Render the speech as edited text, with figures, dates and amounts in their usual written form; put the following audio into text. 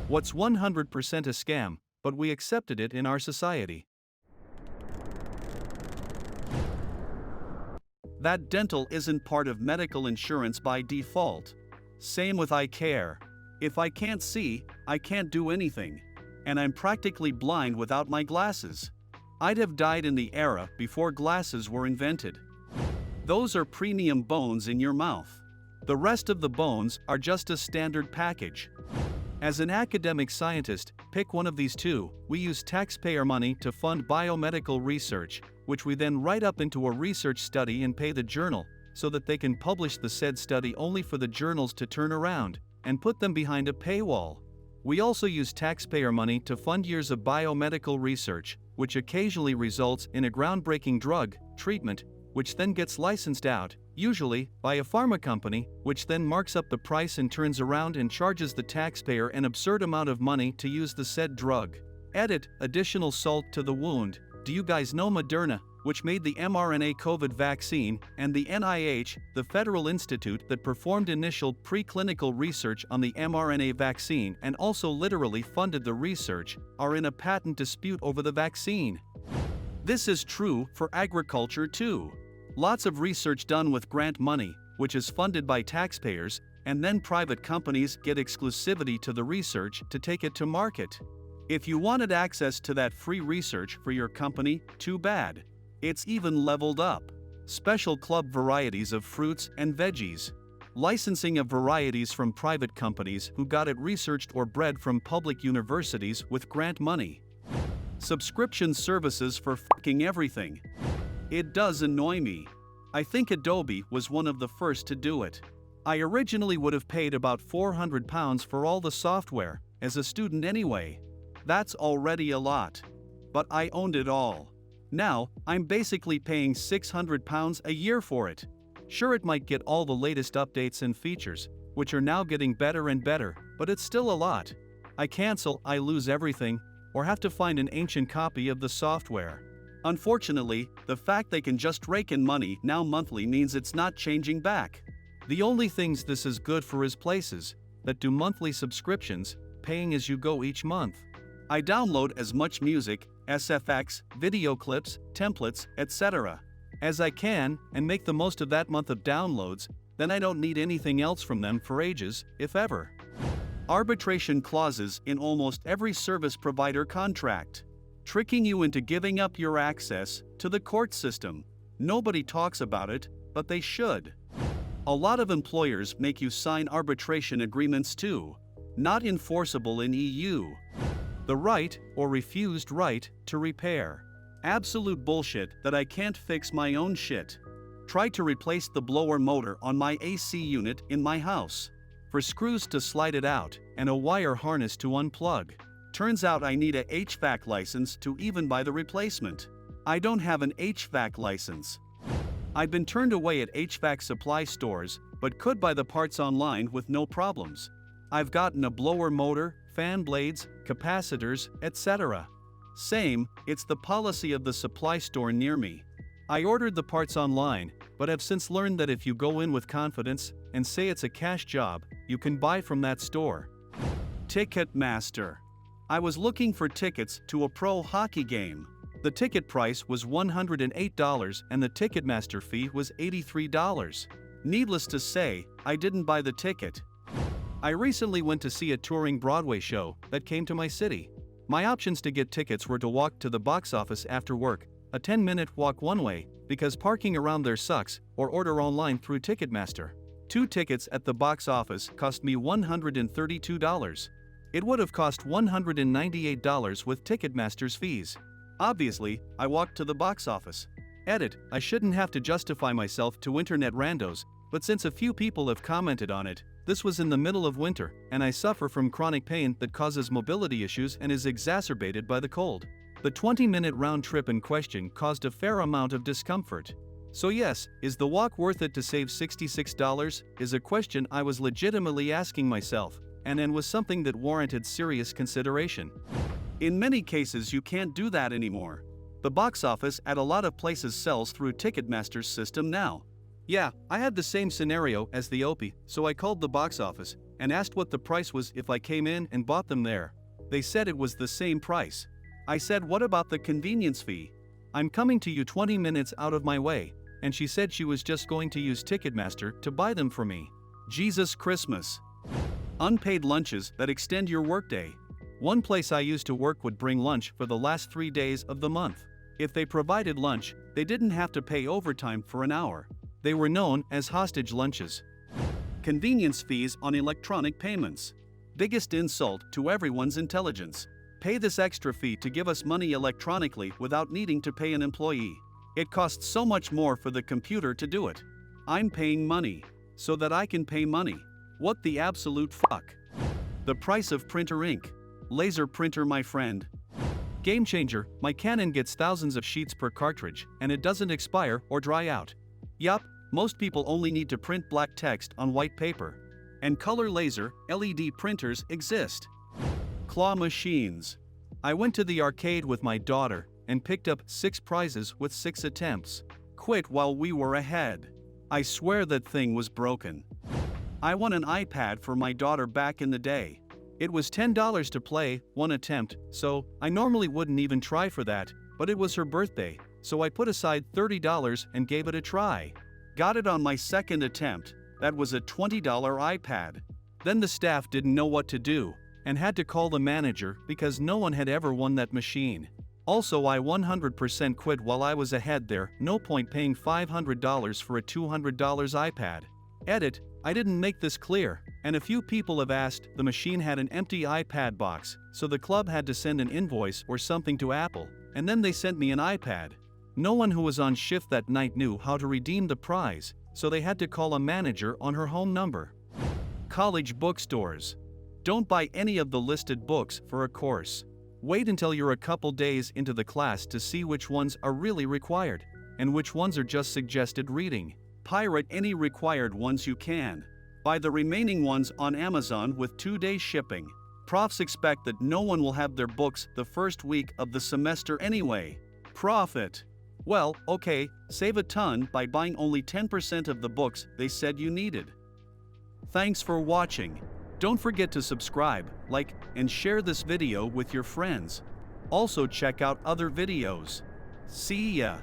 What's 100% a scam, but we accepted it in our society? That dental isn't part of medical insurance by default. Same with eye care. If I can't see, I can't do anything. And I'm practically blind without my glasses. I'd have died in the era before glasses were invented. Those are premium bones in your mouth. The rest of the bones are just a standard package. As an academic scientist, pick one of these two. We use taxpayer money to fund biomedical research, which we then write up into a research study and pay the journal, so that they can publish the said study only for the journals to turn around and put them behind a paywall. We also use taxpayer money to fund years of biomedical research, which occasionally results in a groundbreaking drug, treatment, which then gets licensed out, usually by a pharma company, which then marks up the price and turns around and charges the taxpayer an absurd amount of money to use the said drug. Edit, additional salt to the wound. Do you guys know Moderna, which made the mRNA COVID vaccine, and the NIH, the federal institute that performed initial preclinical research on the mRNA vaccine and also literally funded the research, are in a patent dispute over the vaccine? This is true for agriculture too. Lots of research done with grant money, which is funded by taxpayers, and then private companies get exclusivity to the research to take it to market. If you wanted access to that free research for your company, too bad. It's even leveled up. Special club varieties of fruits and veggies. Licensing of varieties from private companies who got it researched or bred from public universities with grant money. Subscription services for fucking everything. It does annoy me. I think Adobe was one of the first to do it. I originally would have paid about £400 for all the software, as a student anyway. That's already a lot. But I owned it all. Now, I'm basically paying £600 a year for it. Sure, it might get all the latest updates and features, which are now getting better and better, but it's still a lot. I cancel, I lose everything, or have to find an ancient copy of the software. Unfortunately, the fact they can just rake in money now monthly means it's not changing back. The only things this is good for is places that do monthly subscriptions, paying as you go each month. I download as much music, SFX, video clips, templates, etc. as I can and make the most of that month of downloads, then I don't need anything else from them for ages, if ever. Arbitration clauses in almost every service provider contract, tricking you into giving up your access to the court system. Nobody talks about it, but they should. A lot of employers make you sign arbitration agreements too, not enforceable in EU. The right, or refused right, to repair. Absolute bullshit that I can't fix my own shit. Tried to replace the blower motor on my AC unit in my house. For screws to slide it out, and a wire harness to unplug. Turns out I need a HVAC license to even buy the replacement. I don't have an HVAC license. I've been turned away at HVAC supply stores, but could buy the parts online with no problems. I've gotten a blower motor, fan blades, capacitors, etc. Same, it's the policy of the supply store near me. I ordered the parts online, but have since learned that if you go in with confidence and say it's a cash job, you can buy from that store. Ticketmaster. I was looking for tickets to a pro hockey game. The ticket price was $108 and the Ticketmaster fee was $83. Needless to say, I didn't buy the ticket. I recently went to see a touring Broadway show that came to my city. My options to get tickets were to walk to the box office after work, a 10-minute walk one way, because parking around there sucks, or order online through Ticketmaster. 2 tickets at the box office cost me $132. It would have cost $198 with Ticketmaster's fees. Obviously, I walked to the box office. Edit, I shouldn't have to justify myself to internet randos, but since a few people have commented on it, this was in the middle of winter, and I suffer from chronic pain that causes mobility issues and is exacerbated by the cold. The 20-minute round trip in question caused a fair amount of discomfort. So yes, is the walk worth it to save $66? Is a question I was legitimately asking myself, and was something that warranted serious consideration. In many cases you can't do that anymore. The box office at a lot of places sells through Ticketmaster's system now. Yeah, I had the same scenario as the OP, so I called the box office, and asked what the price was if I came in and bought them there. They said it was the same price. I said, what about the convenience fee? I'm coming to you 20 minutes out of my way, and she said she was just going to use Ticketmaster to buy them for me. Jesus Christmas. Unpaid lunches that extend your workday. One place I used to work would bring lunch for the last 3 days of the month. If they provided lunch, they didn't have to pay overtime for an hour. They were known as hostage lunches. Convenience fees on electronic payments. Biggest insult to everyone's intelligence. Pay this extra fee to give us money electronically without needing to pay an employee. It costs so much more for the computer to do it. I'm paying money so that I can pay money. What the absolute fuck? The price of printer ink. Laser printer, my friend. Game changer, my Canon gets thousands of sheets per cartridge, and it doesn't expire or dry out. Yup, most people only need to print black text on white paper. And color laser, LED printers exist. Claw machines. I went to the arcade with my daughter and picked up 6 prizes with 6 attempts. Quit while we were ahead. I swear that thing was broken. I won an iPad for my daughter back in the day. It was $10 to play, 1 attempt, so I normally wouldn't even try for that, but it was her birthday, so I put aside $30 and gave it a try. Got it on my 2nd attempt. That was a $20 iPad. Then the staff didn't know what to do and had to call the manager because no one had ever won that machine. Also, I 100% quit while I was ahead there. No point paying $500 for a $200 iPad. Edit, I didn't make this clear, and a few people have asked. The machine had an empty iPad box, so the club had to send an invoice or something to Apple, and then they sent me an iPad. No one who was on shift that night knew how to redeem the prize, so they had to call a manager on her home number. College bookstores. Don't buy any of the listed books for a course. Wait until you're a couple days into the class to see which ones are really required, and which ones are just suggested reading. Pirate any required ones you can. Buy the remaining ones on Amazon with 2-day shipping. Profs expect that no one will have their books the first week of the semester anyway. Profit. Well, okay, save a ton by buying only 10% of the books they said you needed. Thanks for watching. Don't forget to subscribe, like, and share this video with your friends. Also check out other videos. See ya!